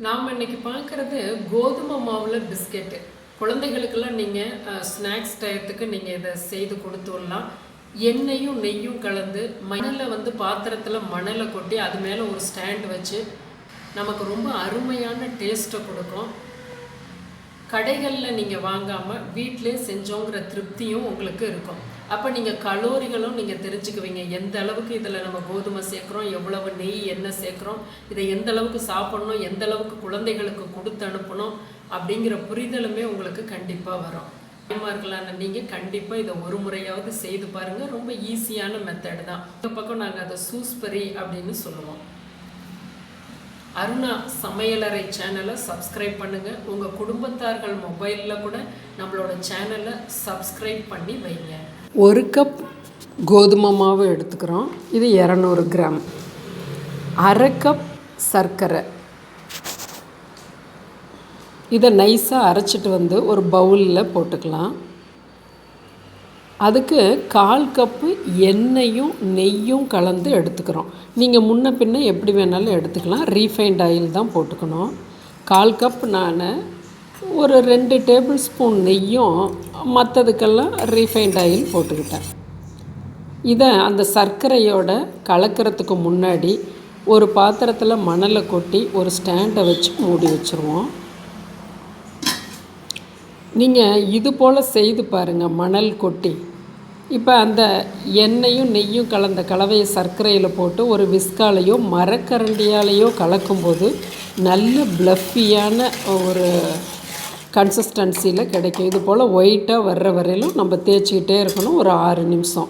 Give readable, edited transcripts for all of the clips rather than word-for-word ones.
நாம் இன்னைக்கு பார்க்குறது கோதுமை மாவில் பிஸ்கெட்டு. குழந்தைகளுக்கெல்லாம் நீங்கள் ஸ்நாக்ஸ் டயத்துக்கு நீங்கள் இதை செய்து கொடுத்துடலாம். எண்ணெயும் நெய்யும் கலந்து மணலை பாத்திரத்தில் மணலை கொட்டி அது மேலே ஒரு ஸ்டாண்ட் வச்சு நமக்கு ரொம்ப அருமையான டேஸ்ட்டை கொடுக்கும். கடைகளில் நீங்கள் வாங்காமல் வீட்டிலே செஞ்சோங்கிற திருப்தியும் உங்களுக்கு இருக்கும். அப்போ நீங்கள் கலோரிகளும் நீங்கள் தெரிஞ்சுக்குவீங்க. எந்த அளவுக்கு இதில் நம்ம கோதுமை சேர்க்குறோம், எவ்வளவு நெய் எண்ணெய் சேர்க்குறோம், இதை எந்த அளவுக்கு சாப்பிட்ணும், எந்த அளவுக்கு குழந்தைகளுக்கு கொடுத்து அனுப்பணும் அப்படிங்கிற புரிதலுமே உங்களுக்கு கண்டிப்பாக வரும். இருக்கலாம்னு நீங்கள் கண்டிப்பாக இதை ஒரு முறையாவது செய்து பாருங்கள். ரொம்ப ஈஸியான மெத்தட் தான். இந்த பக்கம் நாங்கள் அதை சூஸ்பரி அப்படின்னு சொல்லுவோம். அருணா சமையலறை சேனலை சப்ஸ்கிரைப் பண்ணுங்கள். உங்கள் குடும்பத்தார்கள் மொபைலில் கூட நம்மளோட சேனலை சப்ஸ்கிரைப் பண்ணி வைங்க. 1 கப் கோதுமை மாவு எடுத்துக்கிறோம். இது 200 கிராம். 1/2 கப் சர்க்கரை. இதை நைஸாக அரைச்சிட்டு ஒரு பவுலில் போட்டுக்கலாம். அதுக்கு 1/4 கப்பு எண்ணெயும் நெய்யும் கலந்து எடுத்துக்கிறோம். நீங்கள் முன்ன பின்ன எப்படி வேணாலும் எடுத்துக்கலாம். ரீஃபைண்ட் ஆயில் தான் போட்டுக்கணும். 1/4 கப் நான் ஒரு 2 டேபிள் ஸ்பூன் நெய்யும் மற்றதுக்கெல்லாம் ரீஃபைண்ட் ஆயில் போட்டுக்கிட்டேன். இதை அந்த சர்க்கரையோட கலக்கிறதுக்கு முன்னாடி ஒரு பாத்திரத்தில் மணலை கொட்டி ஒரு ஸ்டாண்டை வச்சு மூடி வச்சுருவோம். நீங்கள் இது போல் செய்து பாருங்கள். மணல் கொட்டி இப்போ அந்த எண்ணெயும் நெய்யும் கலந்த கலவையை சர்க்கரையில் போட்டு ஒரு விஸ்காலையோ மரக்கரண்டியாலேயோ கலக்கும்போது நல்ல ப்ளஃபியான ஒரு கன்சிஸ்டன்சியில் கிடைக்கும். இது போல் ஒயிட்டாக வர்ற வரையிலும் நம்ம தேய்ச்சிக்கிட்டே இருக்கணும் ஒரு 6 நிமிஷம்.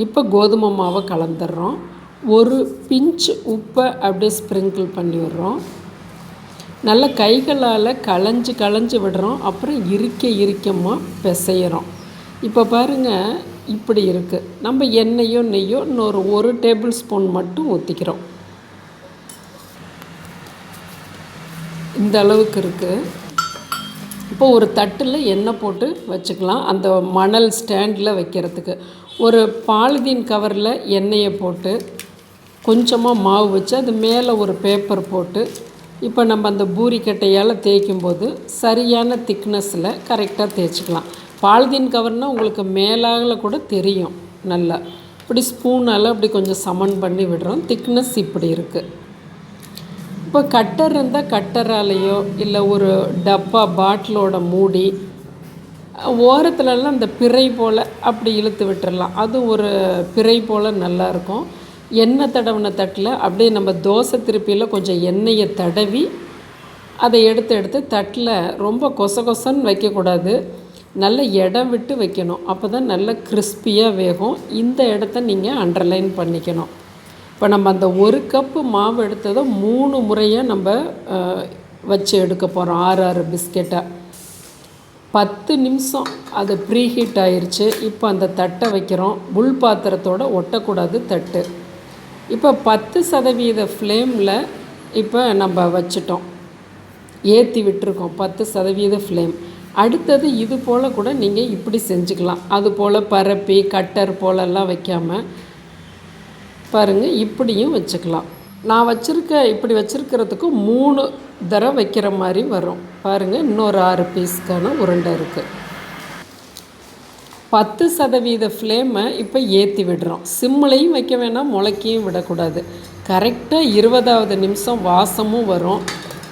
இப்போ கோதுமை மாவை கலந்துடுறோம். ஒரு பிஞ்சு உப்பை அப்படியே ஸ்ப்ரிங்கிள் பண்ணி விடுறோம். நல்ல கைகளால் களைஞ்சு விடுறோம். அப்புறம் இறுக்கமாக பிசைகிறோம். இப்போ பாருங்கள், இப்படி இருக்குது. நம்ம எண்ணெயோ நெய்யோ இன்னொரு 1 டேபிள் ஸ்பூன் மட்டும் ஊற்றிக்கிறோம். இந்த அளவுக்கு இருக்குது. இப்போ ஒரு தட்டில் எண்ணெய் போட்டு வச்சுக்கலாம். அந்த மணல் ஸ்டாண்டில் வைக்கிறதுக்கு ஒரு பாலிதீன் கவரில் எண்ணெயை போட்டு கொஞ்சமாக மாவு வச்சு அது மேலே ஒரு பேப்பர் போட்டு இப்போ நம்ம அந்த பூரிக்கட்டையால் தேய்க்கும்போது சரியான திக்னஸில் கரெக்டாக தேய்ச்சிக்கலாம். பாலிதீன் கவர்னால் உங்களுக்கு மேலால் கூட தெரியும். நல்லா இப்படி ஸ்பூனால் அப்படி கொஞ்சம் சமன் பண்ணி விடுறோம். திக்னஸ் இப்படி இருக்குது. இப்போ கட்டர் இருந்தால் கட்டராலேயோ இல்லை ஒரு டப்பா பாட்டிலோட மூடி ஓரத்துலலாம் அந்த பிறை போல் அப்படி இழுத்து விட்டுடலாம். அது ஒரு பிறை போல் நல்லாயிருக்கும். எண்ணெய் தடவின தட்டில் அப்படியே நம்ம தோசை திருப்பியில் கொஞ்சம் எண்ணெயை தடவி அதை எடுத்து தட்டில் ரொம்ப கொசன்னு வைக்கக்கூடாது. நல்ல இடம் விட்டு வைக்கணும். அப்போ தான் நல்ல கிறிஸ்பியாக வேகும். இந்த இடத்த நீங்கள் அண்டர்லைன் பண்ணிக்கணும். இப்போ நம்ம அந்த 1 கப்பு மாவு எடுத்ததை 3 முறையாக நம்ம வச்சு எடுக்க போகிறோம். 6 பிஸ்கெட்டாக 10 நிமிஷம் அது ப்ரீஹீட் ஆயிடுச்சு. இப்போ அந்த தட்டை வைக்கிறோம். புல் பாத்திரத்தோடு ஒட்டக்கூடாது தட்டு. இப்போ 10% ஃப்ளேமில் இப்போ நம்ம வச்சிட்டோம். ஏற்றி விட்டுருக்கோம் 10% ஃப்ளேம். அடுத்தது இது போல் கூட நீங்கள் இப்படி செஞ்சுக்கலாம். அது போல் பரப்பி கட்டர் போலெல்லாம் வைக்காமல் பாருங்கள், இப்படியும் வச்சுக்கலாம். நான் இப்படி வச்சுருக்கிறதுக்கு 3 தடவை வைக்கிற மாதிரி வரும். பாருங்கள், இன்னொரு 6 பீஸ்க்கான உருண்டை இருக்குது. 10% ஃப்ளேமை இப்போ ஏற்றி விடுறோம். சிம்மிலையும் வைக்க வேணாம், முளைக்கையும் விடக்கூடாது. கரெக்டாக 20வது நிமிஷம் வாசமும் வரும்.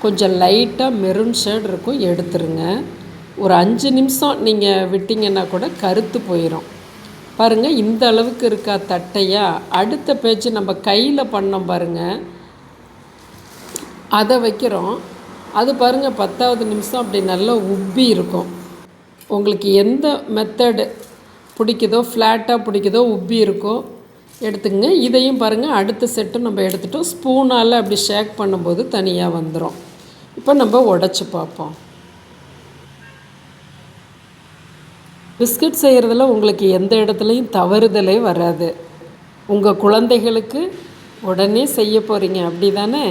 கொஞ்சம் லைட்டாக மெரூன் ஷேட் இருக்கும், எடுத்துருங்க. ஒரு 5 நிமிஷம் நீங்கள் விட்டிங்கன்னா கூட கருத்து போயிடும். பாருங்கள், இந்த அளவுக்கு இருக்கா தட்டையா? அடுத்த பேச்சு நம்ம கையில் பண்ணோம் பாருங்கள், அதை வைக்கிறோம். அது பாருங்கள் 10வது நிமிஷம் அப்படி நல்லா உப்பி இருக்கும். உங்களுக்கு எந்த மெத்தடு பிடிக்குதோ, ஃப்ளாட்டாக பிடிக்குதோ, உப்பி இருக்கோ எடுத்துங்க. இதையும் பாருங்கள், அடுத்த செட்டும் நம்ம எடுத்துட்டோம். ஸ்பூனால் அப்படி ஷேக் பண்ணும்போது தனியாக வந்துடும். இப்போ நம்ம உடச்சி பார்ப்போம். பிஸ்கட் செய்கிறதுல உங்களுக்கு எந்த இடத்துலையும் தவறுதலே வராது. உங்கள் குழந்தைகளுக்கு உடனே செய்ய போகிறீங்க, அப்படி தானே?